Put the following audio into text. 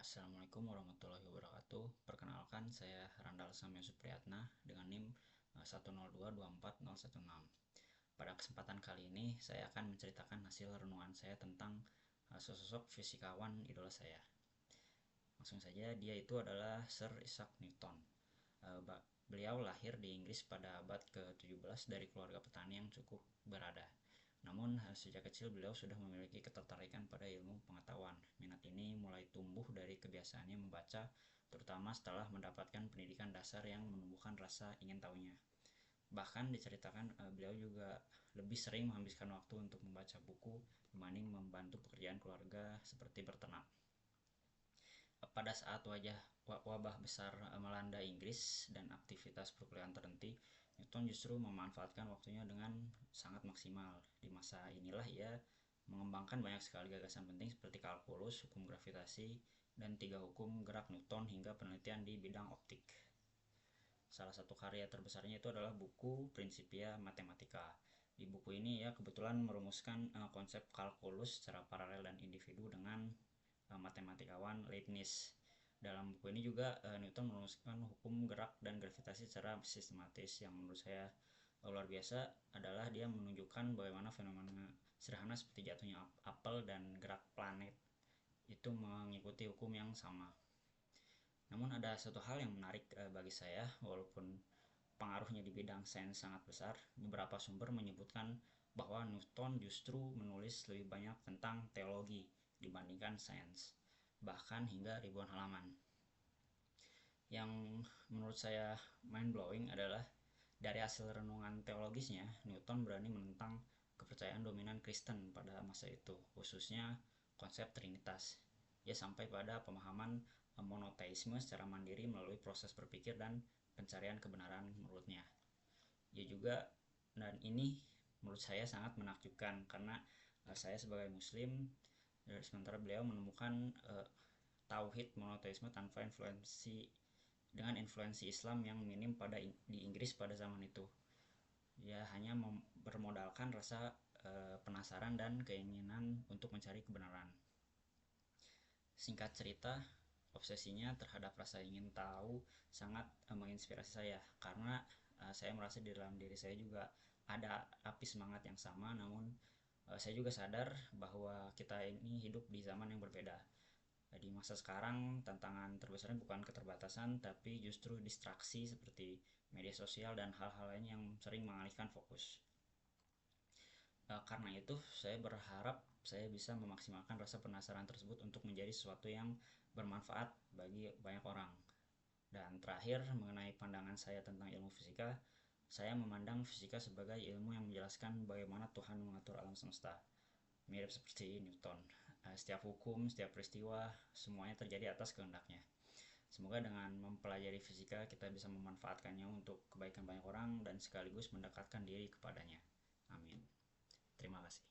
Assalamualaikum warahmatullahi wabarakatuh. Perkenalkan, saya Randal Samya Supriyatna dengan NIM 102240106. Pada kesempatan kali ini, saya akan menceritakan hasil renungan saya tentang sosok fisikawan idola saya. Langsung saja, dia itu adalah Sir Isaac Newton. Beliau lahir di Inggris pada abad ke-17 dari keluarga petani yang cukup berada. Namun, sejak kecil beliau sudah memiliki ketertarikan pada ilmu pengetahuan. Minat ini mulai tumbuh dari kebiasaannya membaca, terutama setelah mendapatkan pendidikan dasar yang menumbuhkan rasa ingin tahunya. Bahkan diceritakan beliau juga lebih sering menghabiskan waktu untuk membaca buku dibanding membantu pekerjaan keluarga seperti berternak. Pada saat wabah besar melanda Inggris dan aktivitas perkuliahan terhenti, Newton justru memanfaatkan waktunya dengan sangat maksimal. Di masa inilah ia mengembangkan banyak sekali gagasan penting seperti kalkulus, hukum gravitasi, dan 3 hukum gerak Newton hingga penelitian di bidang optik. Salah satu karya terbesarnya itu adalah buku Principia Mathematica. Di buku ini ia kebetulan merumuskan konsep kalkulus secara paralel dan individu dengan matematikawan Leibniz. Dalam buku ini juga Newton merumuskan hukum gerak dan gravitasi secara sistematis. Yang menurut saya luar biasa adalah dia menunjukkan bagaimana fenomena sederhana seperti jatuhnya apel dan gerak planet itu mengikuti hukum yang sama. Namun ada satu hal yang menarik bagi saya, walaupun pengaruhnya di bidang sains sangat besar, beberapa sumber menyebutkan bahwa Newton justru menulis lebih banyak tentang teologi dibandingkan sains, bahkan hingga ribuan halaman. Yang menurut saya mind blowing adalah dari hasil renungan teologisnya, Newton berani menentang kepercayaan dominan Kristen pada masa itu, khususnya konsep Trinitas. Ia sampai pada pemahaman monoteisme secara mandiri melalui proses berpikir dan pencarian kebenaran menurutnya. Ia juga, dan ini menurut saya sangat menakjubkan karena saya sebagai muslim, sementara beliau menemukan tauhid monoteisme tanpa dengan influensi Islam yang minim di Inggris pada zaman itu. Ia hanya bermodalkan rasa penasaran dan keinginan untuk mencari kebenaran. Singkat cerita, obsesinya terhadap rasa ingin tahu sangat menginspirasi saya karena saya merasa di dalam diri saya juga ada api semangat yang sama, namun saya juga sadar bahwa kita ini hidup di zaman yang berbeda. Di masa sekarang, tantangan terbesarnya bukan keterbatasan, tapi justru distraksi seperti media sosial dan hal-hal lain yang sering mengalihkan fokus. Karena itu, saya berharap saya bisa memaksimalkan rasa penasaran tersebut untuk menjadi sesuatu yang bermanfaat bagi banyak orang. Dan terakhir, mengenai pandangan saya tentang ilmu fisika, saya memandang fisika sebagai ilmu yang menjelaskan bagaimana Tuhan mengatur alam semesta. Mirip seperti Newton. Setiap hukum, setiap peristiwa, semuanya terjadi atas kehendaknya. Semoga dengan mempelajari fisika kita bisa memanfaatkannya untuk kebaikan banyak orang dan sekaligus mendekatkan diri kepadanya. Amin. Terima kasih.